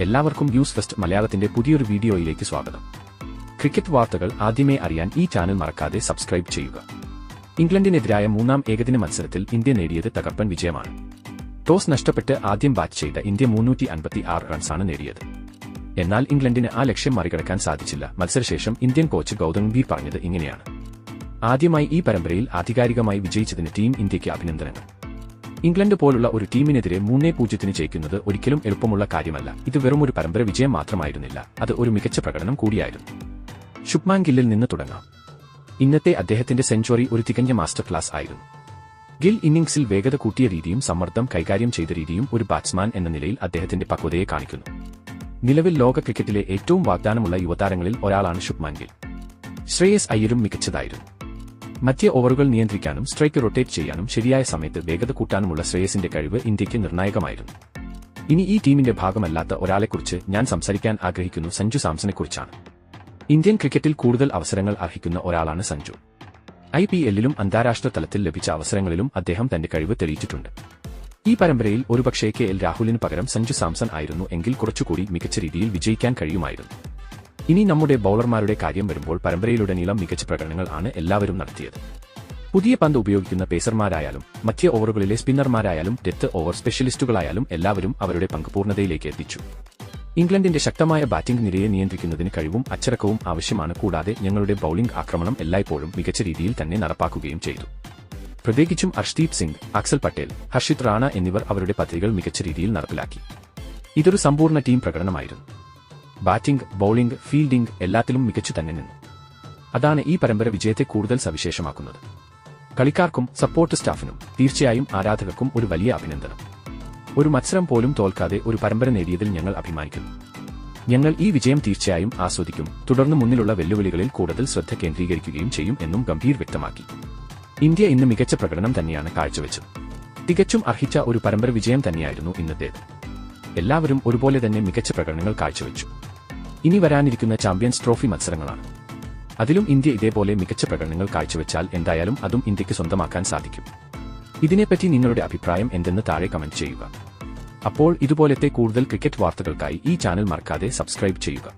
എല്ലാവർക്കും news first മലയാളത്തിന്റെ പുതിയൊരു വീഡിയോയിലേക്ക് സ്വാഗതം. ക്രിക്കറ്റ് വാർത്തകൾ ആദ്യമേ അറിയാൻ ഈ ചാനൽ മറക്കാതെ സബ്സ്ക്രൈബ് ചെയ്യുക. ഇംഗ്ലണ്ടിനെതിരായ മൂന്നാം ഏകദിന മത്സരത്തിൽ ഇന്ത്യ നേടിയത് തകർപ്പൻ വിജയമാണ്. ടോസ് നഷ്ടപ്പെട്ട് ആദ്യം ബാറ്റ് ചെയ്ത ഇന്ത്യ 356 റൺസാണ് നേടിയത്. എന്നാൽ ഇംഗ്ലണ്ടിന് ആ ലക്ഷ്യം മറികടക്കാൻ സാധിച്ചില്ല. മത്സരശേഷം ഇന്ത്യൻ കോച്ച് ഗൗതം ഗംഭീർ പറഞ്ഞത് ഇങ്ങനെയാണ്: ആദ്യമായി ഈ പരമ്പരയിൽ ആധികാരികമായി വിജയിച്ചതിന് ടീം ഇന്ത്യയ്ക്ക് അഭിനന്ദനങ്ങൾ. ഇംഗ്ലണ്ട് പോലുള്ള ഒരു ടീമിനെതിരെ 3-0 ജയിക്കുന്നത് ഒരിക്കലും എളുപ്പമുള്ള കാര്യമല്ല. ഇത് വെറുമൊരു പരമ്പര വിജയം മാത്രമായിരുന്നില്ല, അത് ഒരു മികച്ച പ്രകടനം കൂടിയായിരുന്നു. ശുഭ്മാൻ ഗില്ലിൽ നിന്ന് തുടങ്ങാം. ഇന്നത്തെ അദ്ദേഹത്തിന്റെ സെഞ്ചുറി ഒരു തികഞ്ഞ മാസ്റ്റർ ക്ലാസ് ആയിരുന്നു. ഗിൽ ഇന്നിംഗ്സിൽ വേഗത കൂട്ടിയ രീതിയും സമ്മർദ്ദം കൈകാര്യം ചെയ്ത രീതിയും ഒരു ബാറ്റ്സ്മാൻ എന്ന നിലയിൽ അദ്ദേഹത്തിന്റെ പക്വതയെ കാണിക്കുന്നു. നിലവിൽ ലോക ക്രിക്കറ്റിലെ ഏറ്റവും വാഗ്ദാനമുള്ള യുവതാരങ്ങളിൽ ഒരാളാണ് ശുഭ്മാൻ ഗിൽ. ശ്രേയസ് അയ്യരും മികച്ചതായിരുന്നു. മധ്യ ഓവറുകൾ നിയന്ത്രിക്കാനും സ്ട്രൈക്ക് റൊട്ടേറ്റ് ചെയ്യാനും ശരിയായ സമയത്ത് വേഗത കൂട്ടാനുമുള്ള ശ്രേയസിന്റെ കഴിവ് ഇന്ത്യയ്ക്ക് നിർണായകമായിരുന്നു. ഇനി ഈ ടീമിന്റെ ഭാഗമല്ലാത്ത ഒരാളെക്കുറിച്ച് ഞാൻ സംസാരിക്കാൻ ആഗ്രഹിക്കുന്നു. സഞ്ജു സാംസണെക്കുറിച്ചാണ്. ഇന്ത്യൻ ക്രിക്കറ്റിൽ കൂടുതൽ അവസരങ്ങൾ അർഹിക്കുന്ന ഒരാളാണ് സഞ്ജു. IPL-ലും അന്താരാഷ്ട്ര തലത്തിൽ ലഭിച്ച അവസരങ്ങളിലും അദ്ദേഹം തന്റെ കഴിവ് തെളിയിച്ചിട്ടുണ്ട്. ഈ പരമ്പരയിൽ ഒരുപക്ഷേ KL രാഹുലിന് പകരം സഞ്ജു സാംസൺ ആയിരുന്നു എങ്കിൽ കുറച്ചുകൂടി മികച്ച രീതിയിൽ വിജയിക്കാൻ കഴിയുമായിരുന്നു. ഇനി നമ്മുടെ ബൌളർമാരുടെ കാര്യം വരുമ്പോൾ പരമ്പരയിലുടനീളം മികച്ച പ്രകടനങ്ങൾ ആണ് എല്ലാവരും നടത്തിയത്. പുതിയ പന്ത് ഉപയോഗിക്കുന്ന പേസർമാരായാലും മധ്യ ഓവറുകളിലെ സ്പിന്നർമാരായാലും ഡെത്ത് ഓവർ സ്പെഷ്യലിസ്റ്റുകളായാലും എല്ലാവരും അവരുടെ പങ്ക് പൂർണ്ണതയിലേക്ക് എത്തിച്ചു. ഇംഗ്ലണ്ടിന്റെ ശക്തമായ ബാറ്റിംഗ് നിരയെ നിയന്ത്രിക്കുന്നതിന് കഴിവും അച്ചടക്കവും ആവശ്യമാണ്. കൂടാതെ ഞങ്ങളുടെ ബൌളിംഗ് ആക്രമണം എല്ലായ്പ്പോഴും മികച്ച രീതിയിൽ തന്നെ നടപ്പാക്കുകയും ചെയ്തു. പ്രത്യേകിച്ചും അർഷ്ദീപ് സിംഗ്, അക്സൽ പട്ടേൽ, ഹർഷിത് റാണ എന്നിവർ അവരുടെ പദ്ധതികൾ മികച്ച രീതിയിൽ നടപ്പിലാക്കി. ഇതൊരു സമ്പൂർണ്ണ ടീം പ്രകടനമായിരുന്നു. ബാറ്റിംഗ്, ബൌളിംഗ്, ഫീൽഡിംഗ് എല്ലാത്തിലും മികച്ചു തന്നെ നിന്നു. അതാണ് ഈ പരമ്പര വിജയത്തെ കൂടുതൽ സവിശേഷമാക്കുന്നത്. കളിക്കാർക്കും സപ്പോർട്ട് സ്റ്റാഫിനും തീർച്ചയായും ആരാധകർക്കും ഒരു വലിയ അഭിനന്ദനം. ഒരു മത്സരം പോലും തോൽക്കാതെ ഒരു പരമ്പര നേടിയതിൽ ഞങ്ങൾ അഭിമാനിക്കുന്നു. ഞങ്ങൾ ഈ വിജയം തീർച്ചയായും ആസ്വദിക്കും. തുടർന്ന് മുന്നിലുള്ള വെല്ലുവിളികളിൽ കൂടുതൽ ശ്രദ്ധ കേന്ദ്രീകരിക്കുകയും ചെയ്യും എന്നും ഗംഭീർ വ്യക്തമാക്കി. ഇന്ത്യ ഇന്ന് മികച്ച പ്രകടനം തന്നെയാണ് കാഴ്ചവെച്ചത്. തികച്ചും അർഹിച്ച ഒരു പരമ്പര വിജയം തന്നെയായിരുന്നു ഇന്നത്തേത്. എല്ലാവരും ഒരുപോലെ തന്നെ മികച്ച പ്രകടനങ്ങൾ കാഴ്ചവെച്ചു. ഇനി വരാനിരിക്കുന്ന ചാമ്പ്യൻസ് ട്രോഫി മത്സരങ്ങളാണ്. അതിലും ഇന്ത്യ ഇതേപോലെ മികച്ച പ്രകടനങ്ങൾ കാഴ്ചവെച്ചാൽ എന്തായാലും അതും ഇന്ത്യക്ക് സ്വന്തമാക്കാൻ സാധിക്കും. ഇതിനെപ്പറ്റി നിങ്ങളുടെ അഭിപ്രായം എന്തെന്ന് താഴെ കമന്റ് ചെയ്യുക. അപ്പോൾ ഇതുപോലത്തെ കൂടുതൽ ക്രിക്കറ്റ് വാർത്തകൾക്കായി ഈ ചാനൽ മറക്കാതെ സബ്സ്ക്രൈബ് ചെയ്യുക.